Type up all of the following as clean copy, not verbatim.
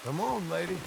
Come on, lady.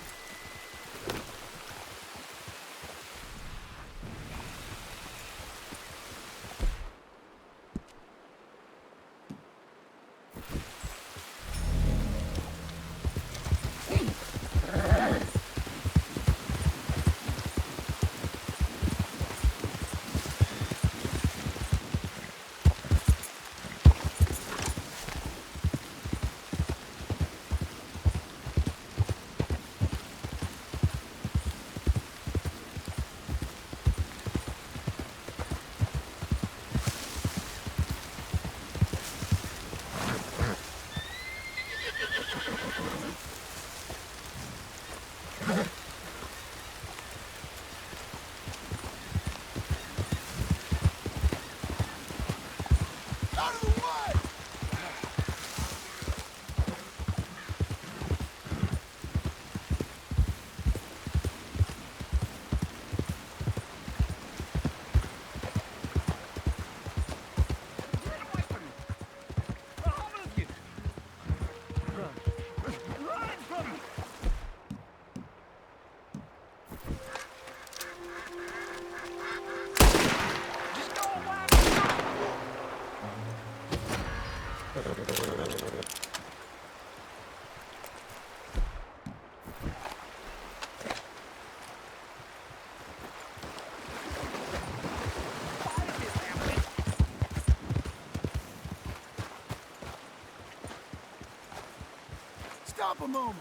Stop a moment.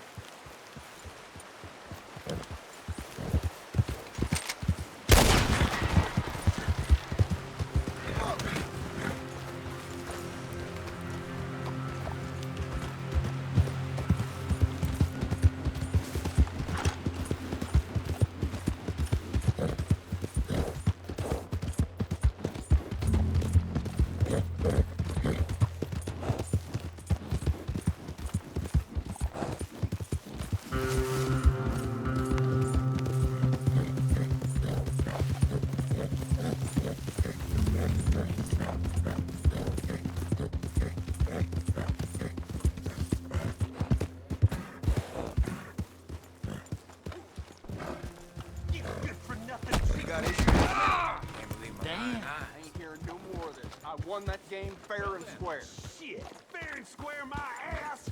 Won that game fair and square. Shit, fair and square my ass.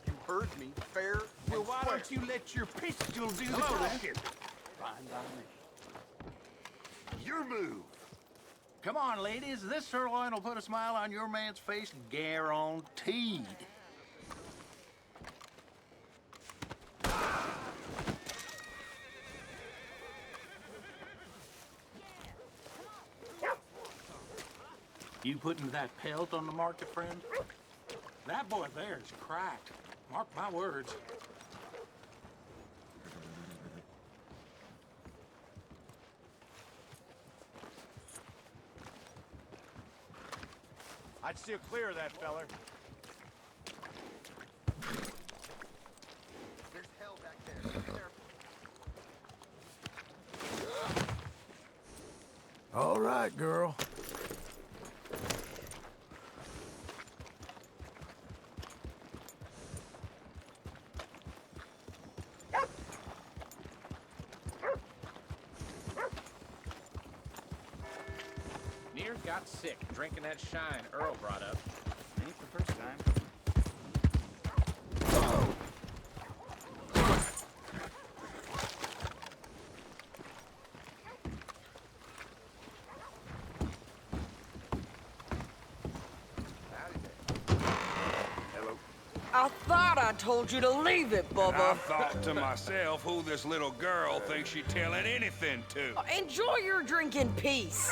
You heard me, fair Well, and why square. don't you let your pistol do the Hello, then. talking? Fine by me. Your move. Come on, ladies. This sirloin will put a smile on your man's face, guaranteed. You putting that pelt on the market, friend? That boy there is cracked. Mark my words. I'd steer clear of that feller. There's hell back there. Be careful. All right, girl. Got sick drinking that shine Earl brought up. Ain't the first time. Hello. I thought I told you to leave it, I Bubba. thought to myself who this little girl thinks she telling anything to. Enjoy your drink in peace.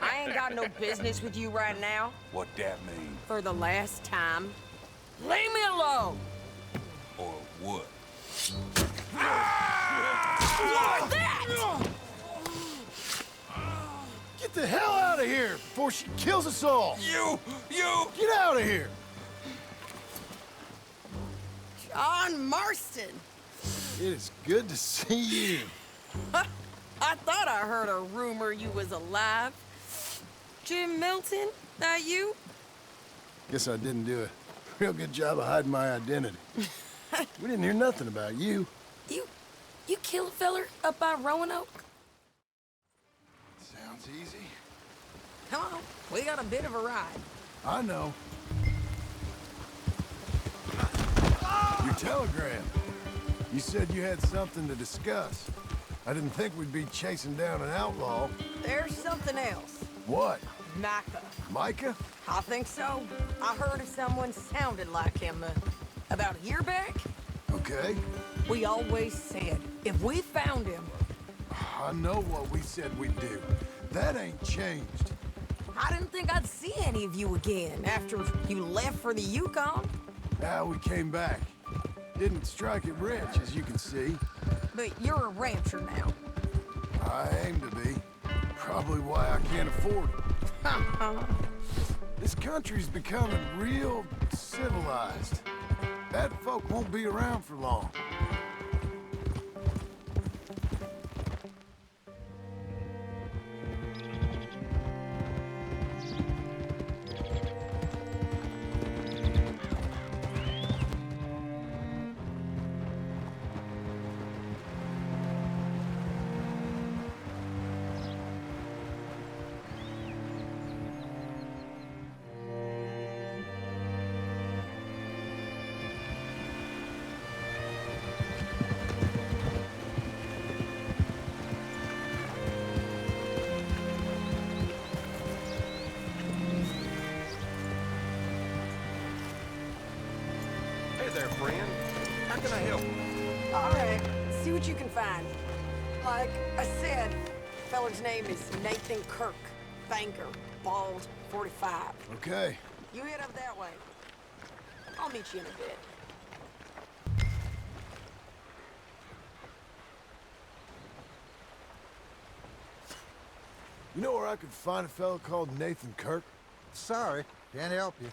I ain't got no business with you right now. What that mean? For the last time, leave me alone. Or what? That! Get the hell out of here before she kills us all! You! Get out of here! John Marston. It is good to see you. I thought I heard a rumor you was alive. Jim Milton, that you? Guess I didn't do a real good job of hiding my identity. We didn't hear nothing about you. You killed a feller up by Roanoke? Sounds easy. Come on, we got a bit of a ride. I know. Your telegram. You said you had something to discuss. I didn't think we'd be chasing down an outlaw. There's something else. What? Micah. Micah? I think so. I heard of someone sounded like him about a year back. Okay. We always said, if we found him... I know what we said we'd do. That ain't changed. I didn't think I'd see any of you again after you left for the Yukon. Now we came back. Didn't strike it rich, as you can see. But you're a rancher now. I aim to be. Probably why I can't afford it. This country's becoming real civilized. Bad folk won't be around for long. Hey there, friend. How can I help? All right, see what you can find. Like I said, feller's name is Nathan Kirk. Banker, bald, 45. Okay. You head up that way. I'll meet you in a bit. You know where I could find a fellow called Nathan Kirk? Sorry, can't help you.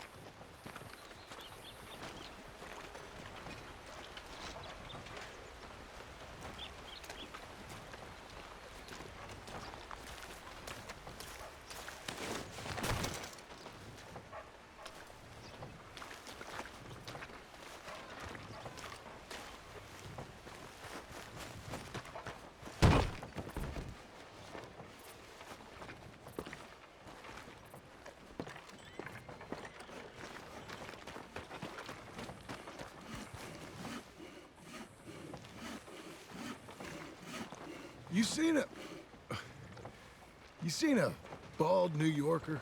You seen a bald New Yorker,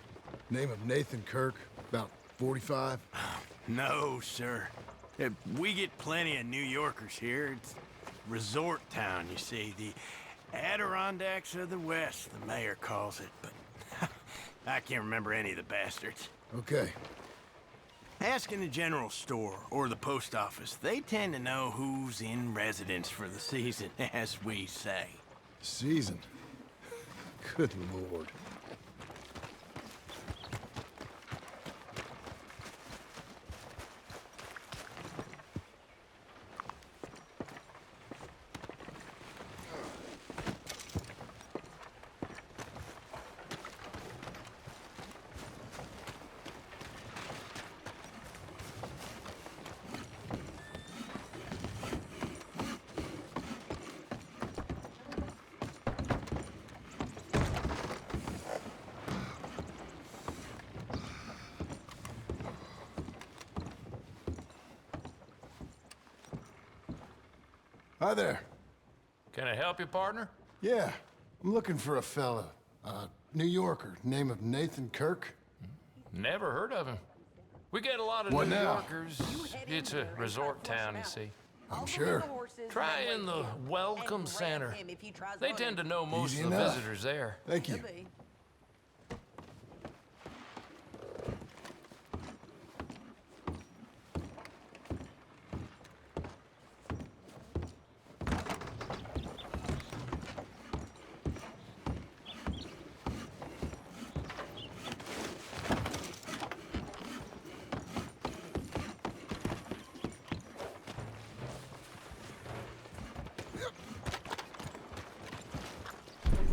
name of Nathan Kirk, about 45? No, sir. We get plenty of New Yorkers here. It's resort town, you see. The Adirondacks of the West, the mayor calls it, but I can't remember any of the bastards. Okay. Ask in the general store or the post office. They tend to know who's in residence for the season, as we say. Season. Good Lord. Hi there. Can I help you, partner? Yeah, I'm looking for a fella. New Yorker, name of Nathan Kirk. Never heard of him. We get a lot of What New now? Yorkers. It's a resort town, you see. I'm sure. Try in the Welcome Center. They tend to know most Easy of the enough. visitors there. Thank you.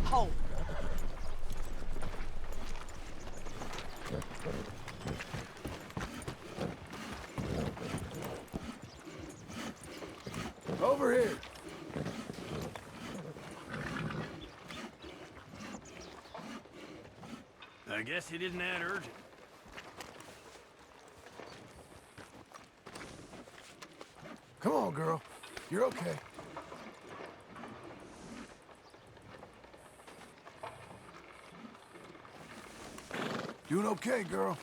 Hold. Over here. I guess it isn't that urgent. Come on, girl. You're okay. Doing okay, girl.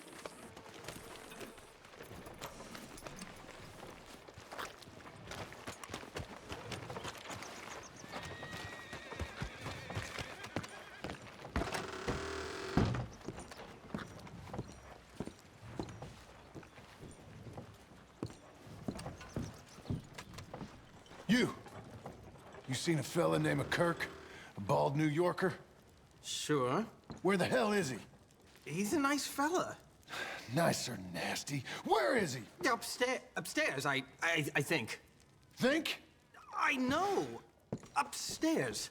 You seen a fella named Kirk? A bald New Yorker? Sure. Where the hell is he? He's a nice fella. Nice or nasty? Where is he? Yeah, upstairs, I think. Think? I know. Upstairs.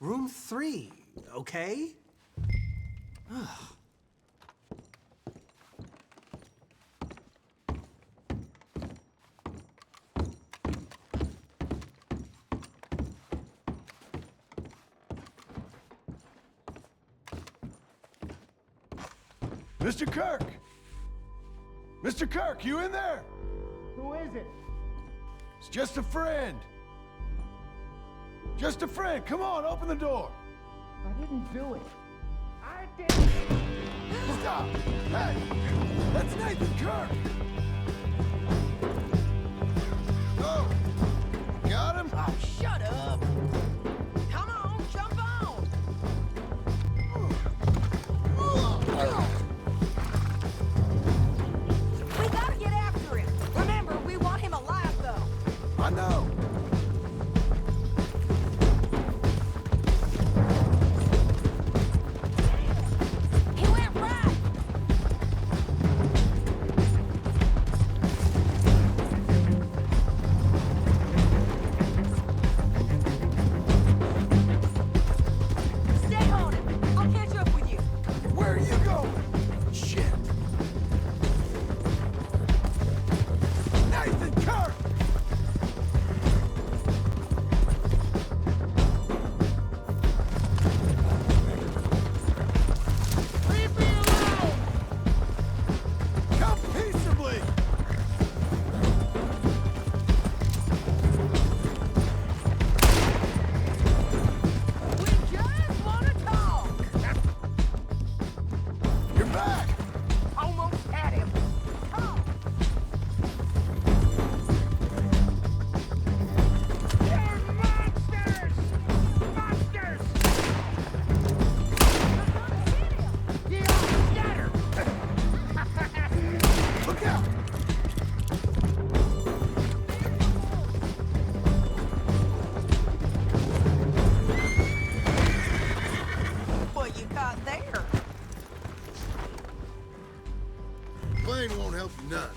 Room 3, okay? Mr. Kirk! Mr. Kirk, you in there? Who is it? It's just a friend. Just a friend. Come on, open the door. I didn't do it. I didn't. Stop! Hey! That's Nathan Kirk! Oh! Got him? Oh, shut up. Come on, jump on. We gotta get after him. Remember, we want him alive, though. I know. He went right. Stay on him. I'll catch up with you. Where are you going? Shit. Nathan Kirk! Leave me alone! Come peaceably! We just want to talk. You're back! Almost had him. Come. You're monsters! Monsters! You all scatter! Look out! What you got there? Plane won't help you none.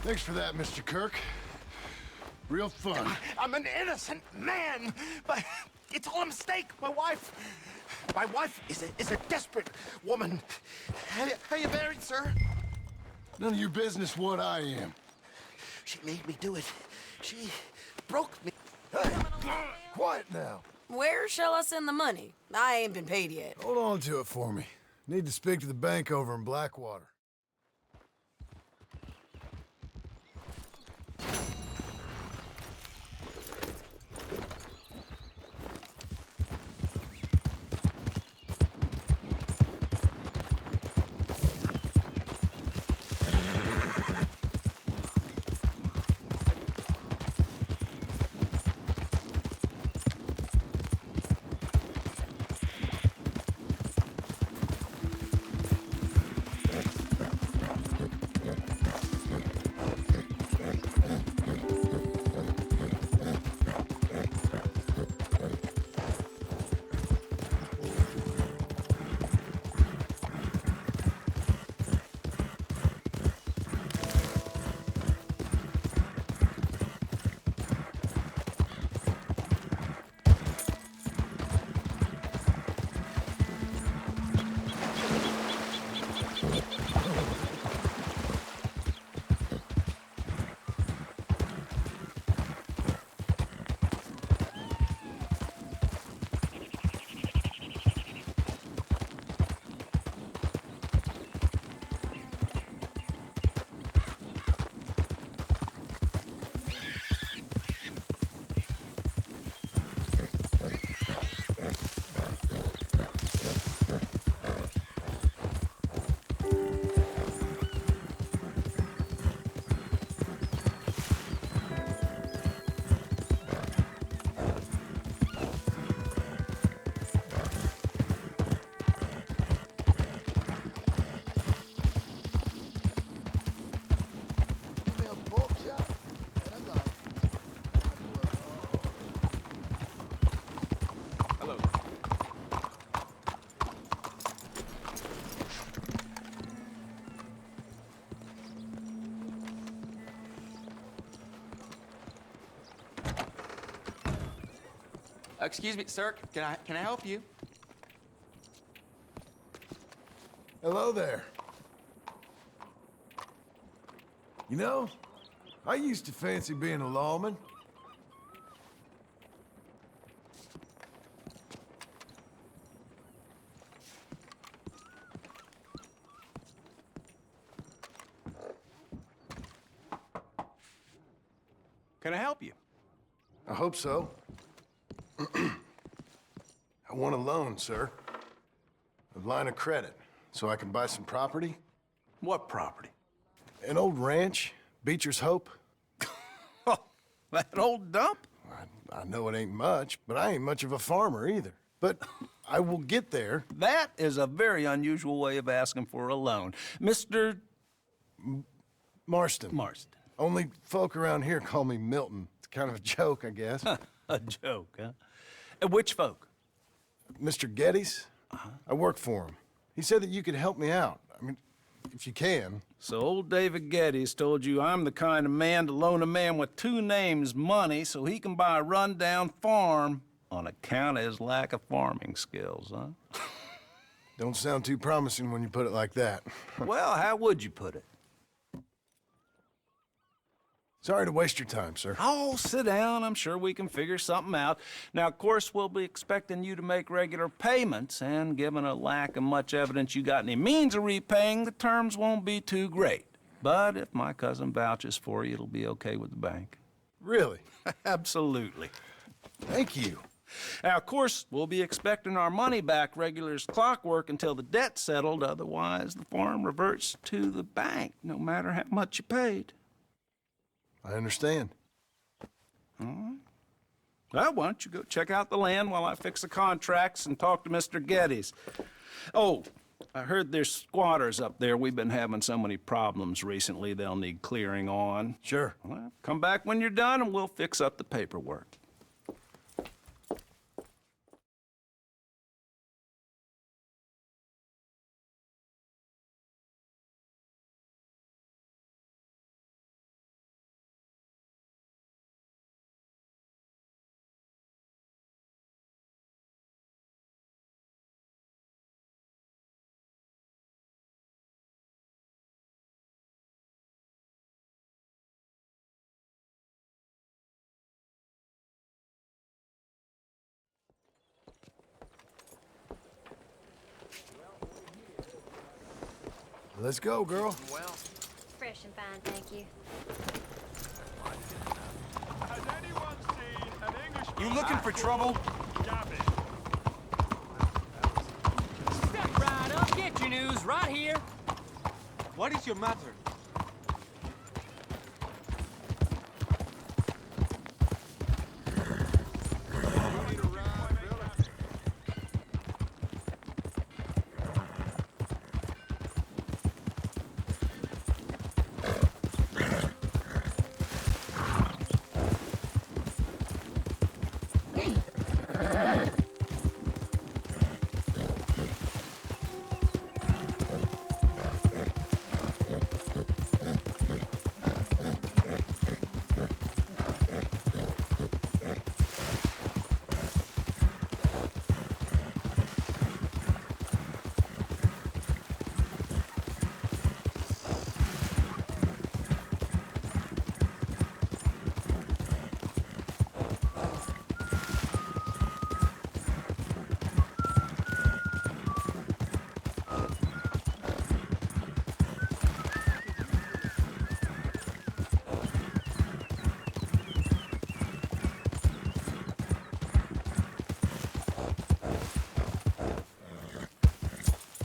Thanks for that, Mr. Kirk. Real fun. I'm an innocent man, but it's all a mistake. My wife is a desperate woman. How you buried, sir? None of your business what I am. She made me do it. She broke me. Hey, quiet now. Where shall I send the money? I ain't been paid yet. Hold on to it for me. Need to speak to the bank over in Blackwater. Excuse me, sir. Can I help you? Hello there. You know, I used to fancy being a lawman. Can I help you? I hope so. I want a loan, sir. A line of credit, so I can buy some property. What property? An old ranch, Beecher's Hope. Oh, that old dump? I know it ain't much, but I ain't much of a farmer either. But I will get there. That is a very unusual way of asking for a loan. Mr. Marston. Marston. Only folk around here call me Milton. It's kind of a joke, I guess. A joke, huh? Which folk? Mr. Geddes. I work for him. He said that you could help me out. I mean, if you can. So old David Geddes told you I'm the kind of man to loan a man with two names money so he can buy a rundown farm on account of his lack of farming skills, huh? Don't sound too promising when you put it like that. Well, how would you put it? Sorry to waste your time, sir. Oh, sit down. I'm sure we can figure something out. Now, of course, we'll be expecting you to make regular payments, and given a lack of much evidence you got any means of repaying, the terms won't be too great. But if my cousin vouches for you, it'll be okay with the bank. Really? Absolutely. Thank you. Now, of course, we'll be expecting our money back regular as clockwork until the debt's settled. Otherwise, the farm reverts to the bank, no matter how much you paid. I understand. All right. Well, why don't you go check out the land while I fix the contracts and talk to Mr. Geddes. Oh, I heard there's squatters up there. We've been having so many problems recently, they'll need clearing on. Sure. Well, come back when you're done and we'll fix up the paperwork. Let's go, girl. Well, Fresh and fine, thank you. has anyone seen an Englishman? You looking for trouble? Step right up, get your news right here. What is your matter?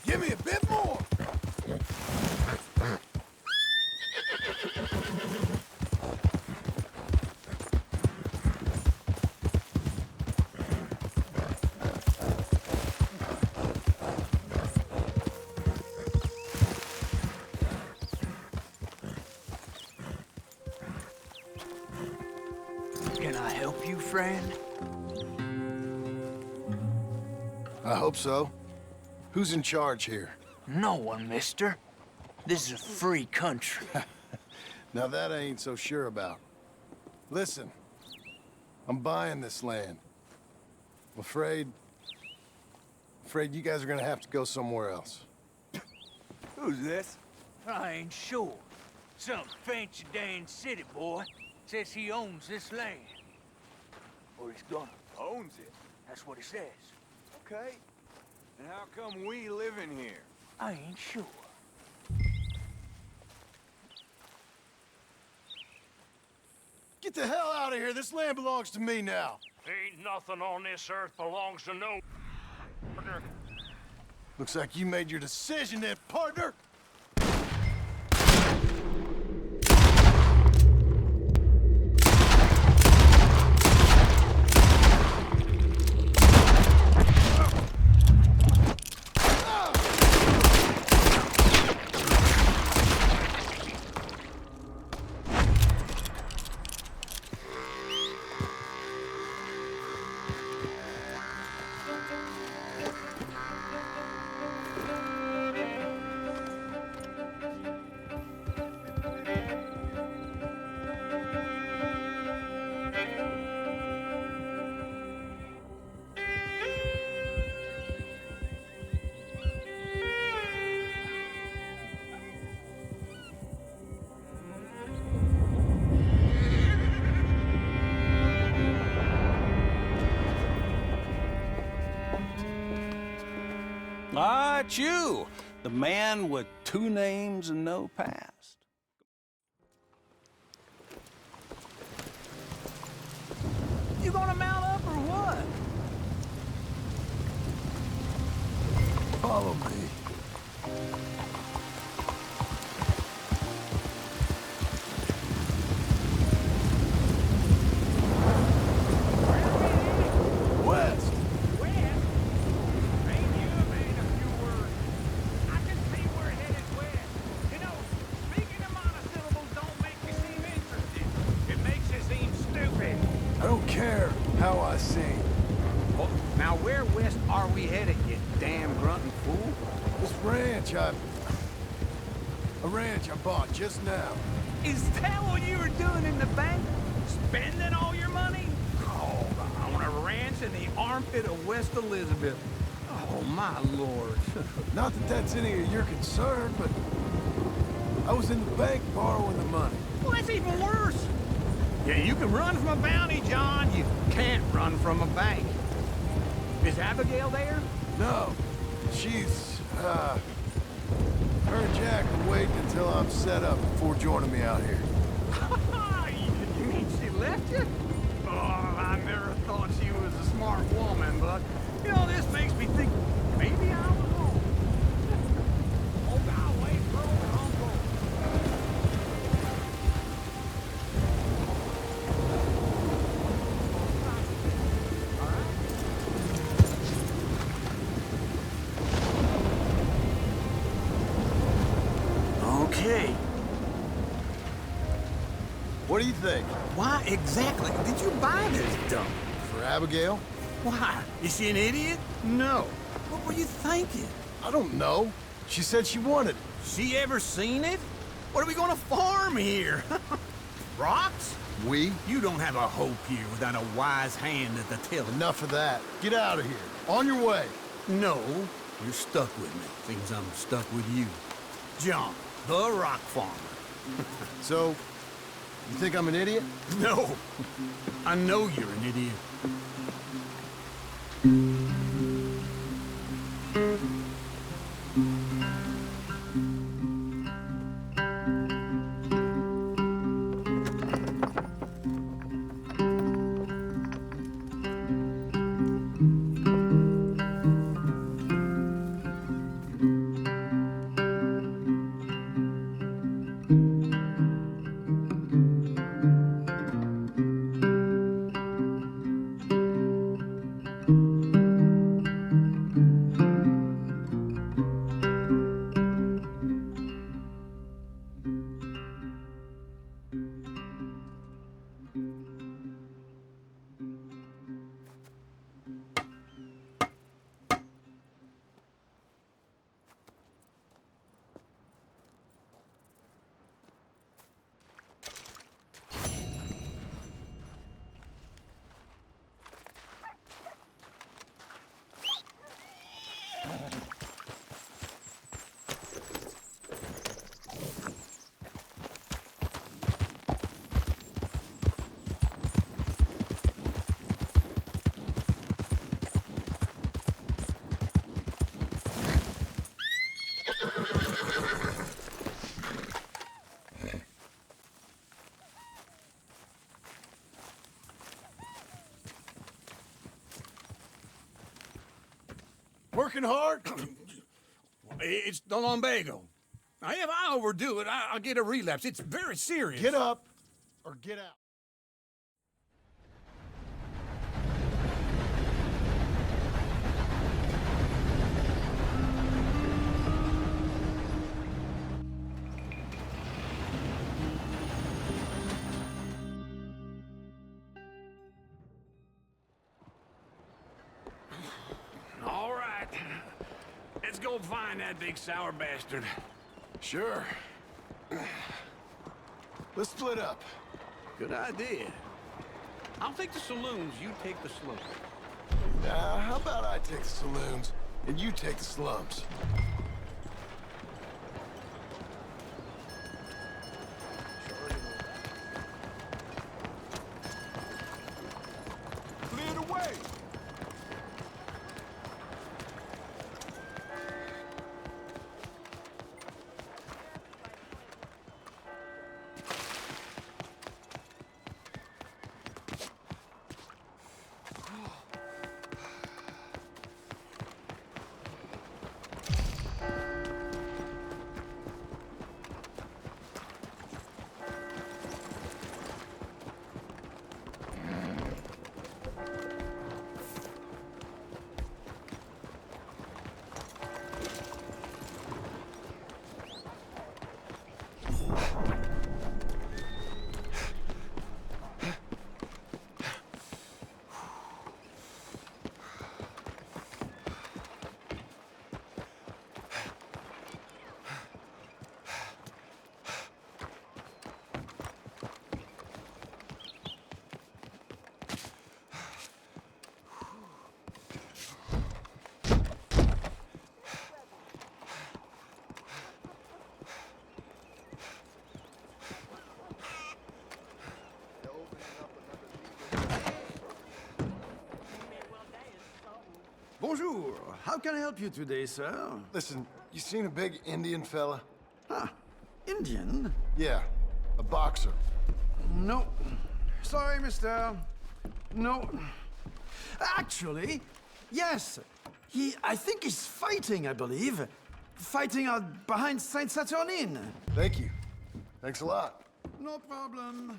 Give me a bit more. Can I help you, friend? I hope so. Who's in charge here? No one, mister. This is a free country. Now that I ain't so sure about. Listen, I'm buying this land. Afraid you guys are gonna have to go somewhere else. Who's this? I ain't sure. Some fancy Dan city boy says he owns this land. Or he's gonna. Owns it? That's what he says. Okay. And how come we live in here? I ain't sure. Get the hell out of here. This land belongs to me now. Ain't nothing on this earth belongs to no partner. Looks like you made your decision then, partner. Ah, it's you, the man with 2 names and no past. You gonna mount up or what? Follow me. West. I don't care how I sing. Well, now where west are we headed, you damn grunting fool? This ranch a ranch I bought just now. Is that what you were doing in the bank? Spending all your money? Oh, on a ranch in the armpit of West Elizabeth. Oh, my lord. Not that that's any of your concern, but I was in the bank borrowing the money. Well, that's even worse. Yeah, you can run from a bounty, John. You can't run from a bank. Is Abigail there? No. She's, her and Jack are waiting until I'm set up before joining me out here. You mean she left you? Oh, I never thought she was a smart woman, but, you know, this makes me think maybe I was wrong. Oh, God, wait for old Uncle. Okay. What do you think? Why exactly did you buy this dump? For Abigail? Why? Is she an idiot? No. What were you thinking? I don't know. She said she wanted it. She ever seen it? What are we gonna farm here? Rocks? We? You don't have a hope here without a wise hand at the tiller. Enough of that. Get out of here. On your way. No, you're stuck with me. Seems I'm stuck with you. John, the rock farmer. So, you think I'm an idiot? No. I know you're an idiot. Working hard? It's the lumbago. Now, if I overdo it, I'll get a relapse. It's very serious. Get up or get out. All right. Let's go find that big sour bastard. Sure. Let's split up. Good idea. I'll take the saloons, you take the slums. How about I take the saloons and you take the slums? Clear the way! Bonjour. How can I help you today, sir? Listen, you seen a big Indian fella? Ah, Indian? Yeah, a boxer. No. Sorry, mister. No. Actually, yes. I think he's fighting, I believe. Fighting out behind Saint Saturnine. Thank you. Thanks a lot. No problem.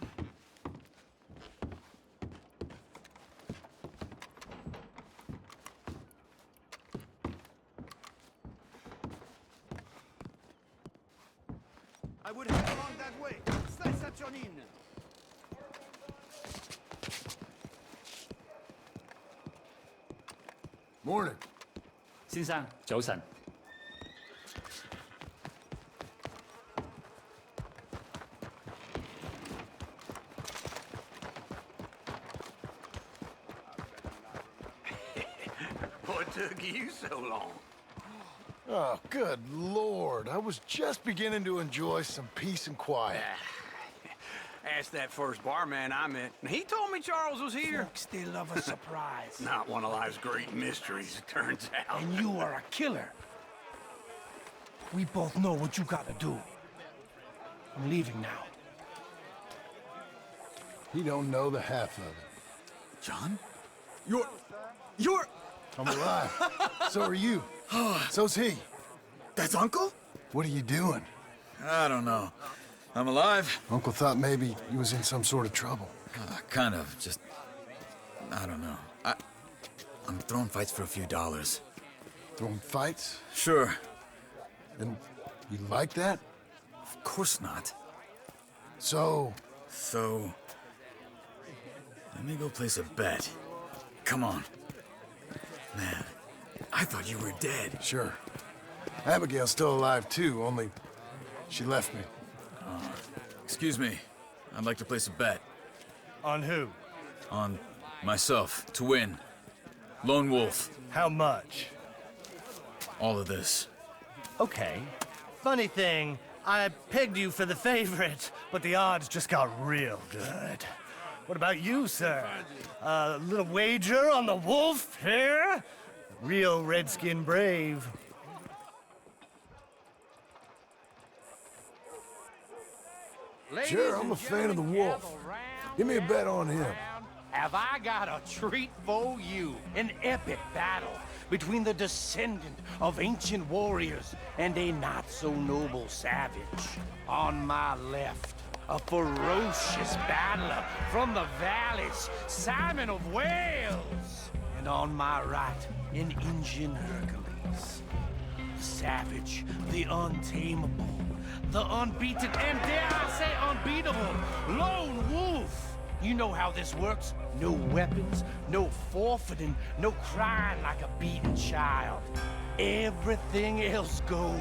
I would head along that way. Saint Saturnine. Morning. 先生，早晨。What took you so long? Oh, good Lord. I was just beginning to enjoy some peace and quiet. Asked that first barman I met. He told me Charles was here. Folks, they love a surprise. Not one of life's great mysteries, it turns out. And you are a killer. We both know what you gotta do. I'm leaving now. He don't know the half of it. John? You're... I'm alive. So are you. So's he. That's Uncle? What are you doing? I don't know. I'm alive. Uncle thought maybe he was in some sort of trouble. Kind of. Just... I don't know. I'm throwing fights for a few dollars. Throwing fights? Sure. And you like that? Of course not. So... Let me go place a bet. Come on. Man, I thought you were dead. Sure. Abigail's still alive, too, only she left me. Excuse me. I'd like to place a bet. On who? On myself, to win. Lone Wolf. How much? All of this. Okay. Funny thing, I pegged you for the favorite, but the odds just got real good. What about you, sir? A little wager on the wolf here? Real redskin brave. Sure, I'm a fan of the wolf. Give me a bet on him. Have I got a treat for you? An epic battle between the descendant of ancient warriors and a not-so-noble savage. On my left, a ferocious battler from the valleys, Simon of Wales. And on my right, an Indian Hercules. The savage, the untamable, the unbeaten, and dare I say unbeatable, lone wolf. You know how this works. No weapons, no forfeiting, no crying like a beaten child. Everything else goes.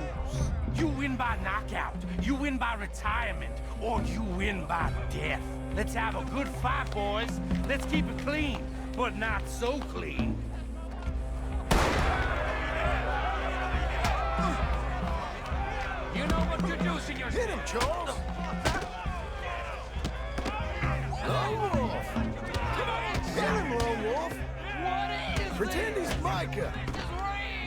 You win by knockout, you win by retirement, or you win by death. Let's have a good fight, boys. Let's keep it clean, but not so clean. You know what you're doing yourself. Hit him, Charles! Lone Wolf! Hit him, Lone Wolf! What is Pretend he's Micah!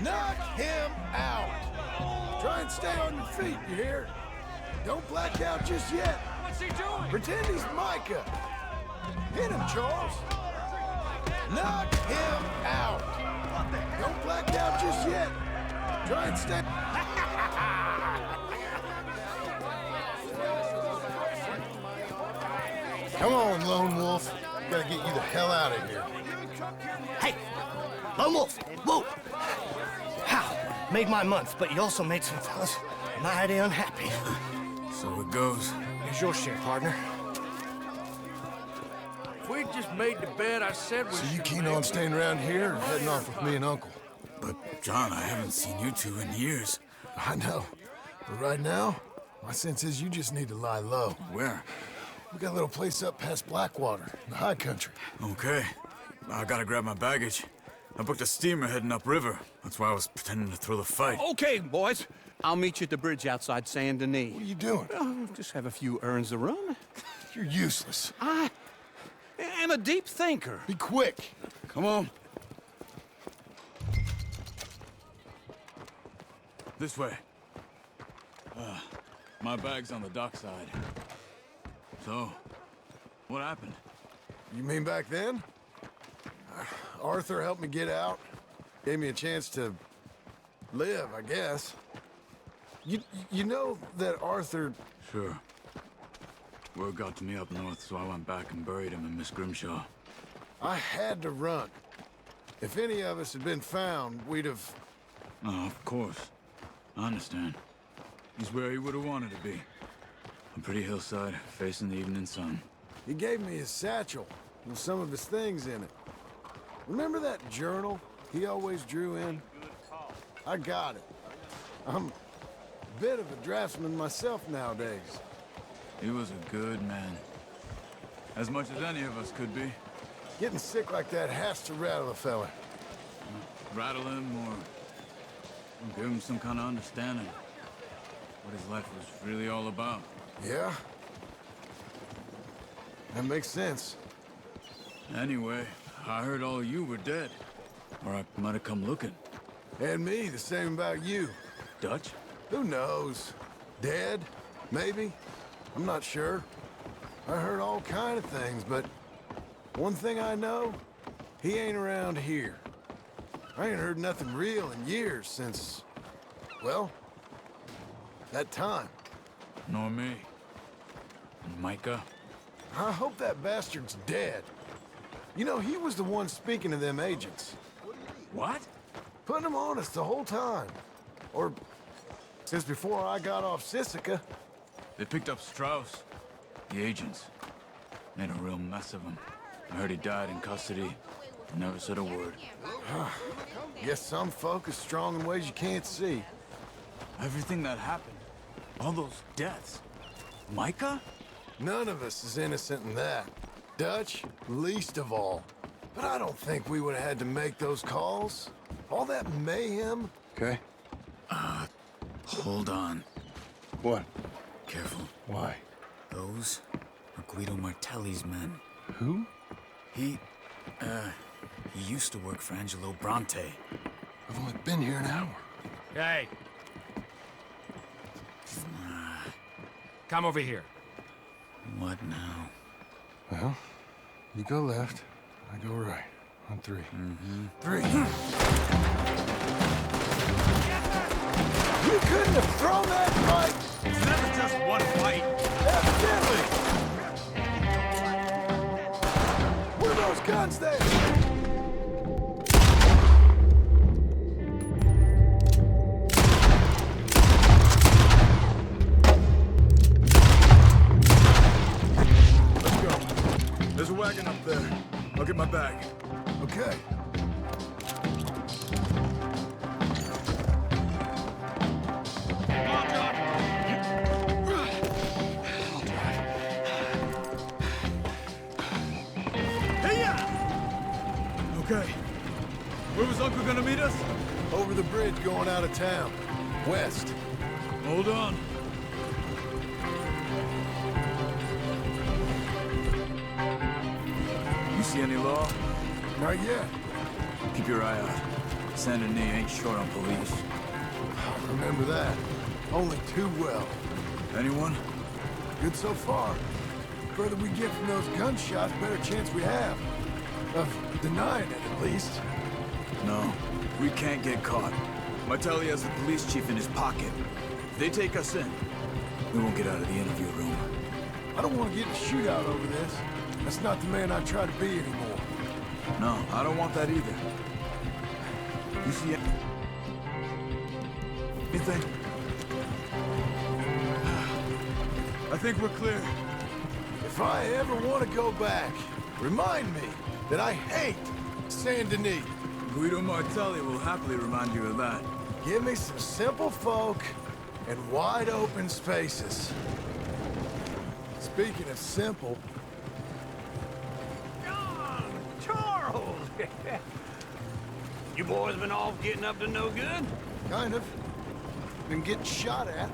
Knock him out! Try and stay on your feet, you hear? Don't black out just yet. What's he doing? Pretend he's Micah! Hit him, Charles! Knock him out! Don't black out just yet. Try and stay... Come on, Lone Wolf. Gotta get you the hell out of here. Hey, Lone Wolf, whoa! How? Made my month, but you also made some fellas mighty unhappy. So it goes. Here's your share, partner. If we'd just made the bed I said we So you keen on staying around here or heading off with me and Uncle? But, John, I haven't seen you two in years. I know. But right now, my sense is you just need to lie low. Where? We got a little place up past Blackwater, in the high country. Okay. I gotta grab my baggage. I booked a steamer heading upriver. That's why I was pretending to throw the fight. Okay, boys. I'll meet you at the bridge outside Saint Denis. What are you doing? Oh, just have a few errands to run. You're useless. I am a deep thinker. Be quick. Come on. This way. My bag's on the dockside. So, what happened? You mean back then? Arthur helped me get out. Gave me a chance to live, I guess. You know that Arthur... Sure. Word got to me up north, so I went back and buried him in Miss Grimshaw. I had to run. If any of us had been found, we'd have... Oh, of course. I understand. He's where he would have wanted to be. A pretty hillside, facing the evening sun. He gave me his satchel with some of his things in it. Remember that journal he always drew in? I got it. I'm a bit of a draftsman myself nowadays. He was a good man. As much as any of us could be. Getting sick like that has to rattle a fella. Rattle him or give him some kind of understanding. What his life was really all about. Yeah? That makes sense. Anyway, I heard all you were dead. Or I might have come looking. And me, the same about you. Dutch? Who knows? Dead? Maybe? I'm not sure. I heard all kind of things, but one thing I know, he ain't around here. I ain't heard nothing real in years since, well, that time. Nor me. And Micah? I hope that bastard's dead. You know, he was the one speaking to them agents. What? Putting them on us the whole time. Or since before I got off Sisika. They picked up Strauss. The agents. Made a real mess of him. I heard he died in custody. Never said a word. Guess some folk is strong in ways you can't see. Everything that happened. All those deaths. Micah? None of us is innocent in that. Dutch, least of all. But I don't think we would have had to make those calls. All that mayhem. Okay. Hold on. What? Careful. Why? Those are Guido Martelli's men. Who? He used to work for Angelo Bronte. I've only been here an hour. Hey. Come over here. What now? Well, you go left, I go right. On three. Mm-hmm. Three. You couldn't have thrown that fight! It's never just one fight. Evidently! What are those guns there? Let's go. There's a wagon up there. I'll get my bag. Okay. Okay. Where was Uncle gonna meet us? Over the bridge going out of town. West. Hold on. You see any law? Not yet. Keep your eye out. Saint Denis ain't short on police. I remember that. Only too well. Anyone? Good so far. The further we get from those gunshots, better chance we have. Of denying it, at least. No, we can't get caught. Martelli has the police chief in his pocket. If they take us in, we won't get out of the interview room. I don't want to get in a shootout over this. That's not the man I try to be anymore. No, I don't want that either. You see anything? I think we're clear. If I ever want to go back, remind me that I hate Saint Denis. Guido Martelli will happily remind you of that. Give me some simple folk and wide open spaces. Speaking of simple... John! Charles! You boys been off getting up to no good? Kind of. Been getting shot at.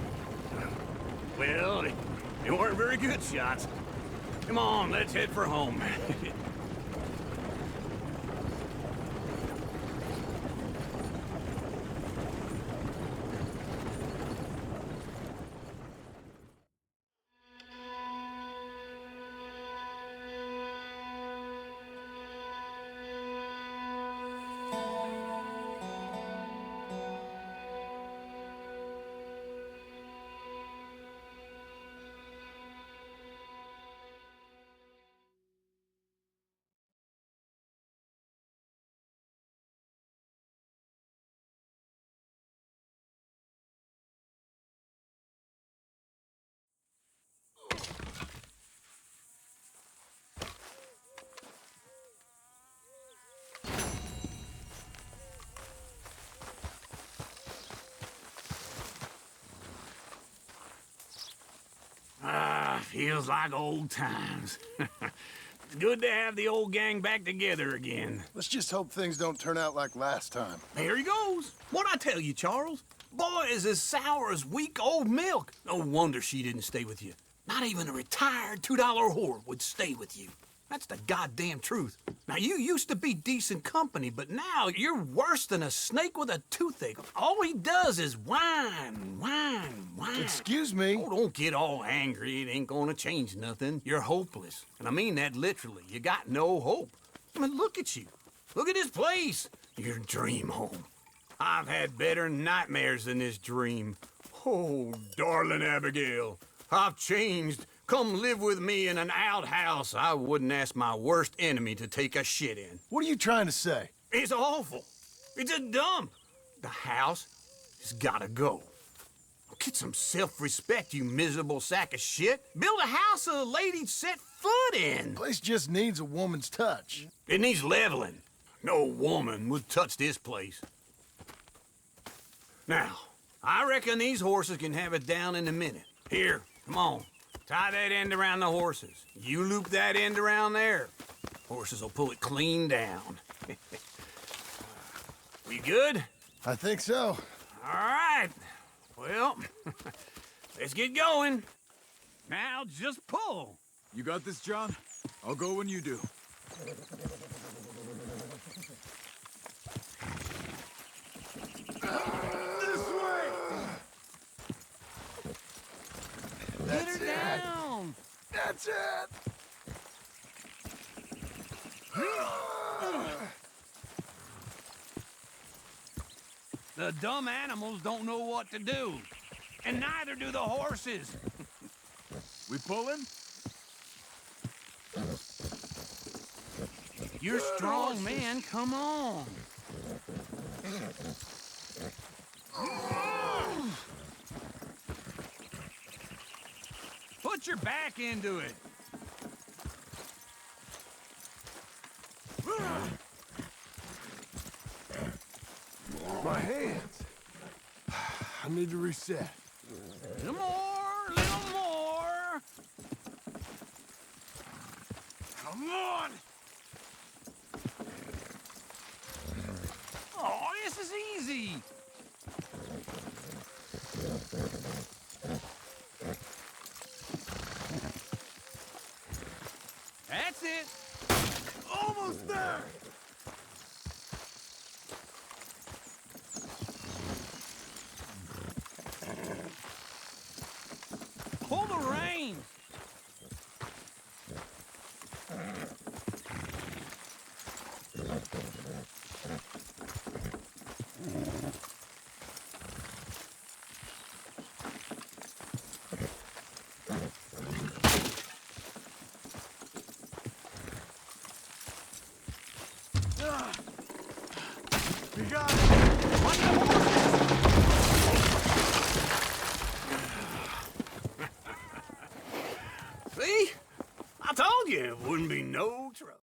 Well, they weren't very good shots. Come on, let's head for home. Feels like old times. It's good to have the old gang back together again. Let's just hope things don't turn out like last time. Here he goes. What'd I tell you, Charles? Boy is as sour as week-old milk. No wonder she didn't stay with you. Not even a retired $2 whore would stay with you. That's the goddamn truth. Now, you used to be decent company, but now you're worse than a snake with a toothache. All he does is whine, whine, whine. Excuse me? Oh, don't get all angry. It ain't gonna change nothing. You're hopeless. And I mean that literally. You got no hope. I mean, look at you. Look at this place. Your dream home. I've had better nightmares than this dream. Oh, darling Abigail, I've changed. Come live with me in an outhouse I wouldn't ask my worst enemy to take a shit in. What are you trying to say? It's awful. It's a dump. The house has gotta go. Get some self-respect, you miserable sack of shit. Build a house a lady'd set foot in. Place just needs a woman's touch. It needs leveling. No woman would touch this place. Now, I reckon these horses can have it down in a minute. Here, come on. Tie that end around the horses. You loop that end around there. Horses will pull it clean down. We good? I think so. All right. Well, let's get going. Now just pull. You got this, John? I'll go when you do. This way! That's Get her down. That's it! The dumb animals don't know what to do. And neither do the horses. We pulling? You're strong, man. Come on. Put your back into it. My hands. I need to reset. Little more, little more. Come on. Oh, this is easy. That's it. Almost there. Pull the rein. We got it. See? I told you it wouldn't be no trouble.